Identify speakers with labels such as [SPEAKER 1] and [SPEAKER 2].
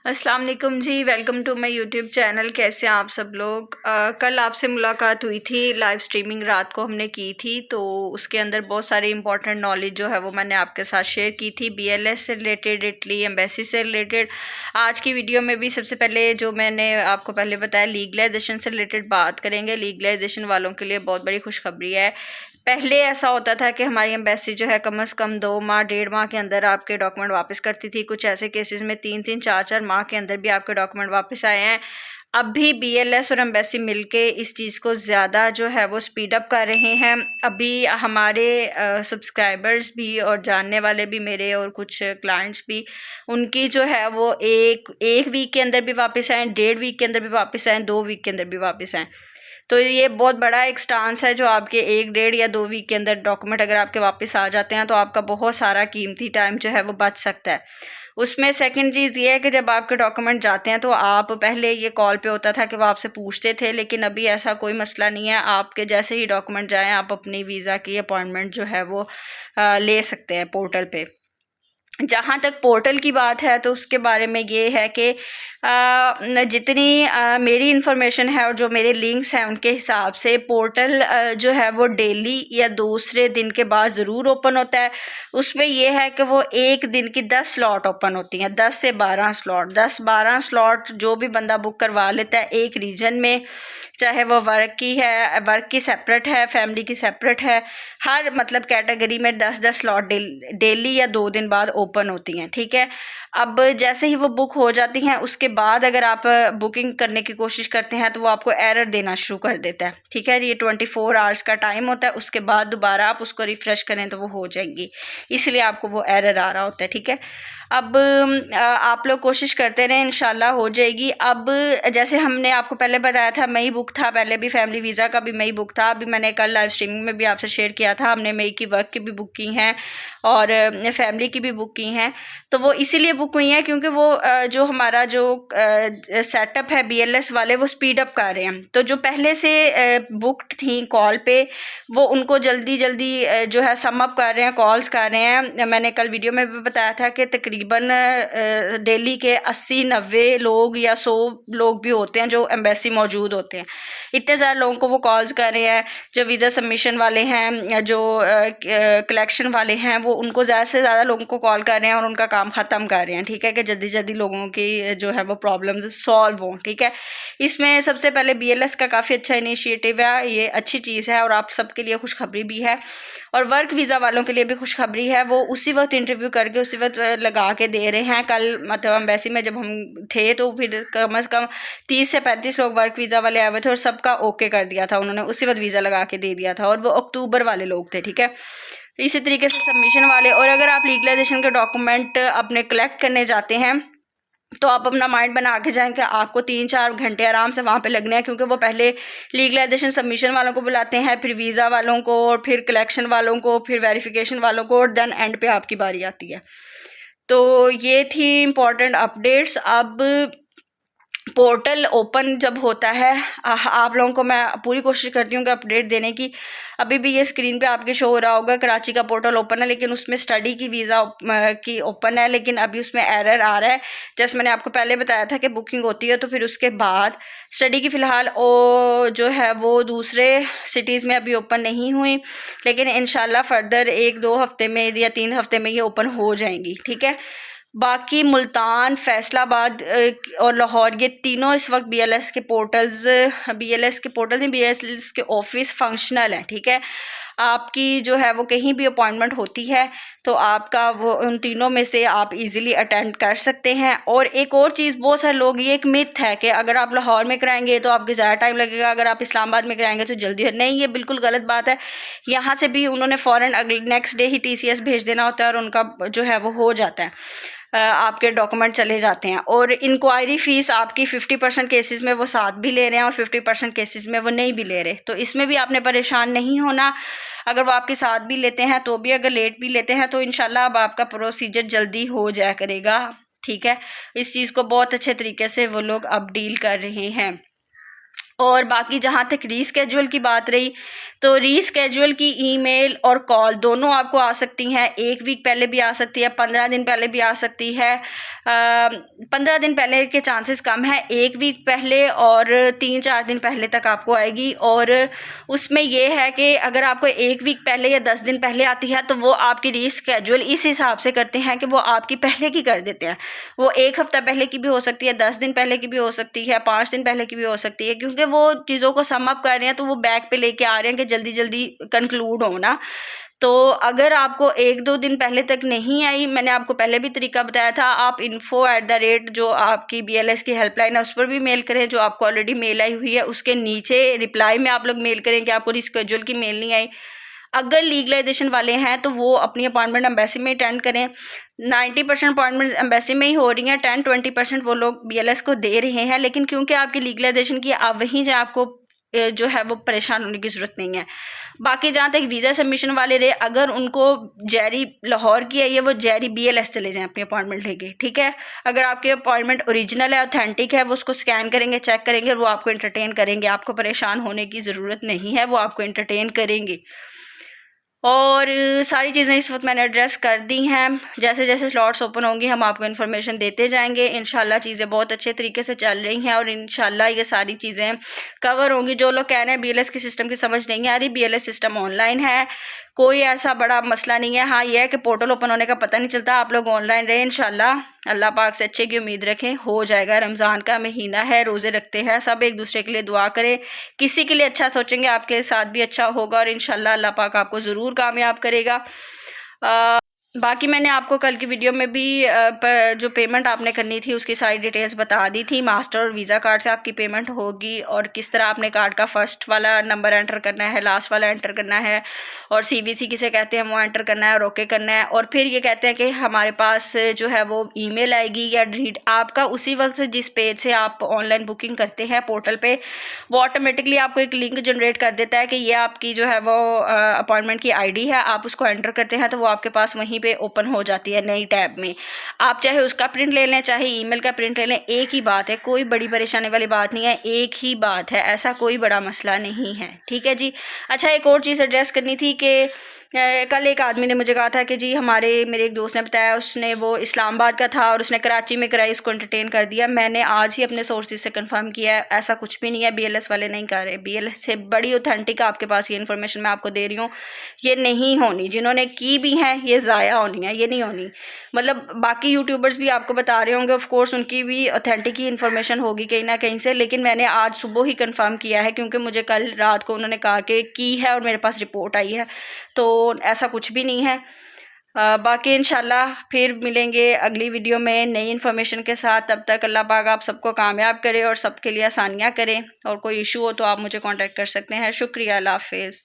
[SPEAKER 1] अस्सलाम वालेकुम जी। Welcome to my YouTube channel. कैसे हैं आप सब लोग। कल आपसे मुलाकात हुई थी, लाइव स्ट्रीमिंग रात को हमने की थी, तो उसके अंदर बहुत सारी इंपॉर्टेंट नॉलेज जो है वो मैंने आपके साथ शेयर की थी, बीएलएस से रिलेटेड, इटली एम्बेसी से रिलेटेड। आज की वीडियो में भी सबसे पहले जो मैंने आपको पहले बताया, लीगलाइजेशन से रिलेटेड बात करेंगे। लीगलाइजेशन वालों के लिए बहुत बड़ी खुशखबरी है। पहले ऐसा होता था कि हमारी एम्बेसी जो है कम से कम 2 माह 1.5 माह के अंदर आपके डॉक्यूमेंट वापस करती थी। कुछ ऐसे केसेस में 3-3 4-4 माह के अंदर भी आपके डॉक्यूमेंट वापस आए हैं। अभी बीएलएस और एम्बेसी मिलके इस चीज़ को ज़्यादा जो है वो स्पीड अप कर रहे हैं। अभी हमारे सब्सक्राइबर्स भी और जानने वाले भी मेरे और कुछ क्लाइंट्स भी, उनकी जो है वो एक वीक के अंदर भी वापस आए, 1.5 वीक के अंदर भी वापस आए, 2 वीक के अंदर भी वापस आए। तो ये बहुत बड़ा एक स्टांस है जो आपके 1 डेढ़ या 2 वीक के अंदर डॉक्यूमेंट अगर आपके वापस आ जाते हैं तो आपका बहुत सारा कीमती टाइम जो है वो बच सकता है। उसमें सेकंड चीज़ ये है कि जब आपके डॉक्यूमेंट जाते हैं तो आप, पहले ये कॉल पे होता था कि वो आपसे पूछते थे, लेकिन अभी ऐसा कोई मसला नहीं है। आपके जैसे ही डॉक्यूमेंट जाएँ आप अपनी वीज़ा की अपॉइंटमेंट जो है वो ले सकते हैं पोर्टल पे। जहाँ तक पोर्टल की बात है तो उसके बारे में ये है कि जितनी मेरी इन्फॉर्मेशन है और जो मेरे लिंक्स हैं उनके हिसाब से पोर्टल जो है वो डेली या दूसरे दिन के बाद ज़रूर ओपन होता है। उसमें ये है कि वो एक दिन की 10 स्लॉट ओपन होती हैं, 10 से 12 स्लॉट, 10-12 स्लॉट जो भी बंदा बुक करवा लेता है एक रीजन में, चाहे वो वर्क की है, वर्क की सेपरेट है, फैमिली की सेपरेट है, हर मतलब कैटेगरी में 10-10 स्लॉट डेली या 2 दिन बाद ओपन होती हैं। ठीक है, अब जैसे ही वो बुक हो जाती हैं उसके बाद अगर आप बुकिंग करने की कोशिश करते हैं तो वो आपको एरर देना शुरू कर देता है। ठीक है, ये 24 आवर्स का टाइम होता है, उसके बाद दोबारा आप उसको रिफ़्रेश करें तो वो हो जाएगी, इसलिए आपको वो एरर आ रहा होता है। ठीक है, अब आप लोग कोशिश करते रहें, इंशाल्लाह हो जाएगी। अब जैसे हमने आपको पहले बताया था, मई बुक था, पहले भी फैमिली वीज़ा का भी मई बुक था। अभी मैंने कल लाइव स्ट्रीमिंग में भी आपसे शेयर किया था, हमने मई की वर्क की भी बुक की हैं और फैमिली की भी बुक की हैं। तो वो इसीलिए बुक हुई हैं क्योंकि वो जो हमारा जो सेटअप है बीएलएस वाले, वो स्पीड अप कर रहे हैं। तो जो पहले से बुकड थी कॉल पे, वो उनको जल्दी जल्दी जो है सम अप कर रहे हैं, कॉल्स कर रहे हैं। मैंने कल वीडियो में भी बताया था कि तकरीबन दिल्ली के 80-90 लोग या 100 लोग भी होते हैं जो एम्बेसी मौजूद होते हैं। इतने ज़्यादा लोगों को वो कॉल्स कर रहे हैं। जो वीज़ा सबमिशन वाले हैं, जो कलेक्शन वाले हैं, वो उनको ज़्यादा से ज़्यादा लोगों को कॉल कर रहे हैं और उनका काम ख़त्म कर रहे हैं। ठीक है, कि जल्दी जल्दी लोगों की जो है वो प्रॉब्लम्स सॉल्व हों। ठीक है, इसमें सबसे पहले बीएलएस का काफ़ी अच्छा इनिशिएटिव है, ये अच्छी चीज़ है और आप सबके लिए खुशखबरी भी है। और वर्क वीज़ा वालों के लिए भी खुशखबरी है, वो उसी वक्त इंटरव्यू करके उसी वक्त लगा के दे रहे हैं। कल मतलब एम्बेसी में जब हम थे तो फिर कम से कम 30 से 35 लोग वर्क वीज़ा वाले आए हुए थे और सबका ओके कर दिया था उन्होंने, उसी वक्त वीज़ा लगा के दे दिया था, और वो अक्टूबर वाले लोग थे। ठीक है, तो इसी तरीके से सबमिशन वाले, और अगर आप लीगलाइजेशन के डॉक्यूमेंट अपने कलेक्ट करने जाते हैं तो आप अपना माइंड बना के जाएं कि आपको 3-4 घंटे आराम से वहाँ पे लगने हैं, क्योंकि वो पहले लीगलाइजेशन सबमिशन वालों को बुलाते हैं, फिर वीज़ा वालों को, और फिर कलेक्शन वालों को, फिर वेरिफिकेशन वालों को, और देन एंड पे आपकी बारी आती है। तो ये थी इम्पॉर्टेंट अपडेट्स। अब पोर्टल ओपन जब होता है, आप लोगों को मैं पूरी कोशिश करती हूँ कि अपडेट देने की। अभी भी ये स्क्रीन पे आपके शो हो रहा होगा, कराची का पोर्टल ओपन है, लेकिन उसमें स्टडी की वीज़ा की ओपन है, लेकिन अभी उसमें एरर आ रहा है। जैसे मैंने आपको पहले बताया था कि बुकिंग होती है तो फिर उसके बाद स्टडी की फ़िलहाल जो है वो दूसरे सिटीज़ में अभी ओपन नहीं हुई, लेकिन इंशाल्लाह फ़र्दर 1-2 हफ़्ते में या 3 हफ़्ते में ये ओपन हो जाएंगी। ठीक है, बाकी मुल्तान, फैसलाबाद और लाहौर, ये तीनों इस वक्त बीएलएस के पोर्टल्स, बीएलएस के पोर्टल नहीं, बीएलएस के ऑफिस फंक्शनल हैं। ठीक है, आपकी जो है वो कहीं भी अपॉइंटमेंट होती है तो आपका वो उन तीनों में से आप इजीली अटेंड कर सकते हैं। और एक और चीज़, बहुत सारे लोग, ये एक मिथ है कि अगर आप लाहौर में कराएंगे तो आपके ज़्यादा टाइम लगेगा, अगर आप इस्लामाबाद में कराएंगे तो जल्दी है। नहीं, ये बिल्कुल गलत बात है। यहाँ से भी उन्होंने फ़ौरन अगले नेक्स्ट डे ही टीसीएस भेज देना होता है और उनका जो है वो हो जाता है, आपके डॉक्यूमेंट चले जाते हैं। और इंक्वायरी फ़ीस आपकी 50% केसेस में वो साथ भी ले रहे हैं और 50% केसेस में वो नहीं भी ले रहे, तो इसमें भी आपने परेशान नहीं होना। अगर वो आपके साथ भी लेते हैं तो भी, अगर लेट भी लेते हैं तो इंशाल्लाह अब आपका प्रोसीजर जल्दी हो जाया करेगा। ठीक है, इस चीज़ को बहुत अच्छे तरीके से वो लोग अब डील कर रहे हैं। और बाकी जहाँ तक रीस्केड्यूल की बात रही, तो रीस्केड्यूल की ईमेल और कॉल दोनों आपको आ सकती हैं। 1 वीक पहले भी आ सकती है, 15 दिन पहले भी आ सकती है। 15 दिन पहले के चांसेस कम है, 1 वीक पहले और 3-4 दिन पहले तक आपको आएगी। और उसमें ये है कि अगर आपको 1 वीक पहले या 10 दिन पहले आती है तो वो आपकी रीस्केड्यूल इस हिसाब से करते हैं कि वो आपकी पहले की कर देते हैं। वो 1 हफ़्ता पहले की भी हो सकती है, 10 दिन पहले की भी हो सकती है, 5 दिन पहले की भी हो सकती है, क्योंकि वो चीज़ों को सम अप कर रहे हैं तो वो बैक पे लेके आ रहे हैं कि जल्दी जल्दी कंक्लूड हो ना। तो अगर आपको 1-2 दिन पहले तक नहीं आई, मैंने आपको पहले भी तरीका बताया था, आप info@ जो आपकी BLS की हेल्पलाइन है उस पर भी मेल करें। जो आपको ऑलरेडी मेल आई हुई है उसके नीचे रिप्लाई में आप लोग मेल करें कि आपको रिस्केड्यूल की मेल नहीं आई। अगर लीगलाइजेशन वाले हैं तो वो अपनी अपॉइंटमेंट एम्बेसी में अटेंड करें। 90% अपॉइंटमेंट एम्बेसी में ही हो रही हैं, 10-20% वो लोग BLS को दे रहे हैं। लेकिन क्योंकि आपकी लीगलाइजेशन की आप वहीं से आपको जो है वो परेशान होने की ज़रूरत नहीं है। बाकी जहाँ तक वीज़ा सबमिशन वाले रहे, अगर उनको जेरी लाहौर की है, ये वो जेरी BLS चले जाएँ अपनी अपॉइंटमेंट लेके, ठीक है। अगर आपकी अपॉइंटमेंट ओरिजिनल है, ऑथेंटिक है, वो उसको स्कैन करेंगे, चेक करेंगे और वो आपको एंटरटेन करेंगे। आपको परेशान होने की ज़रूरत नहीं है, वो आपको एंटरटेन करेंगे। और सारी चीज़ें इस वक्त मैंने एड्रेस कर दी हैं। जैसे जैसे स्लॉट्स ओपन होंगी हम आपको इन्फॉर्मेशन देते जाएंगे। इंशाल्लाह चीज़ें बहुत अच्छे तरीके से चल रही हैं और इंशाल्लाह ये सारी चीज़ें कवर होंगी। जो लोग कह रहे हैं BLS की सिस्टम की समझ नहीं आ रही, BLS सिस्टम ऑनलाइन है, कोई ऐसा बड़ा मसला नहीं है। हाँ ये है कि पोर्टल ओपन होने का पता नहीं चलता। आप लोग ऑनलाइन रहे, इंशाल्लाह अल्लाह पाक से अच्छे की उम्मीद रखें, हो जाएगा। रमज़ान का महीना है, रोज़े रखते हैं, सब एक दूसरे के लिए दुआ करें। किसी के लिए अच्छा सोचेंगे आपके साथ भी अच्छा होगा और इंशाल्लाह अल्लाह पाक आपको ज़रूर कामयाब करेगा। बाकी मैंने आपको कल की वीडियो में भी जो पेमेंट आपने करनी थी उसकी सारी डिटेल्स बता दी थी। मास्टर और वीज़ा कार्ड से आपकी पेमेंट होगी और किस तरह आपने कार्ड का फर्स्ट वाला नंबर एंटर करना है, लास्ट वाला एंटर करना है और CVC किसे कहते हैं वो एंटर करना है और ओके करना है। और फिर ये कहते हैं कि हमारे पास जो है वो ईमेल आएगी या रीड आपका उसी वक्त जिस पेज से आप ऑनलाइन बुकिंग करते हैं पोर्टल पे, वो ऑटोमेटिकली आपको एक लिंक जनरेट कर देता है कि ये आपकी जो है वो अपॉइंटमेंट की ID है। आप उसको एंटर करते हैं तो वो आपके पास वहीं पे ओपन हो जाती है नई टैब में। आप चाहे उसका प्रिंट ले लें, चाहे ईमेल का प्रिंट ले लें, एक ही बात है, कोई बड़ी परेशानी वाली बात नहीं है, एक ही बात है, ऐसा कोई बड़ा मसला नहीं है, ठीक है जी। अच्छा एक और चीज़ एड्रेस करनी थी कि कल एक आदमी ने मुझे कहा था कि जी मेरे एक दोस्त ने बताया, उसने वो इस्लामाबाद का था और उसने कराची में कराई, उसको एंटरटेन कर दिया। मैंने आज ही अपने सोर्सेज से कंफर्म किया है, ऐसा कुछ भी नहीं है, BLS वाले नहीं कर रहे। BLS से बड़ी ऑथेंटिक आपके पास ये इन्फॉर्मेशन मैं आपको दे रही हूँ, ये नहीं होनी। जिन्होंने की भी हैं ये ज़ाया होनी है, ये नहीं होनी। मतलब बाकी यूट्यूबर्स भी आपको बता रहे होंगे, ऑफ कोर्स उनकी भी ऑथेंटिक ही इन्फॉर्मेशन होगी कहीं ना कहीं से, लेकिन मैंने आज सुबह ही कंफर्म किया है क्योंकि मुझे कल रात को उन्होंने कहा कि की है और मेरे पास रिपोर्ट आई है, तो ऐसा कुछ भी नहीं है। बाकी इंशाल्लाह फिर मिलेंगे अगली वीडियो में नई इन्फॉर्मेशन के साथ। तब तक अल्लाह पाक आप सबको कामयाब करे और सबके लिए आसानियाँ करें, और कोई इशू हो तो आप मुझे कांटेक्ट कर सकते हैं। शुक्रिया, अल्लाह हाफिज़।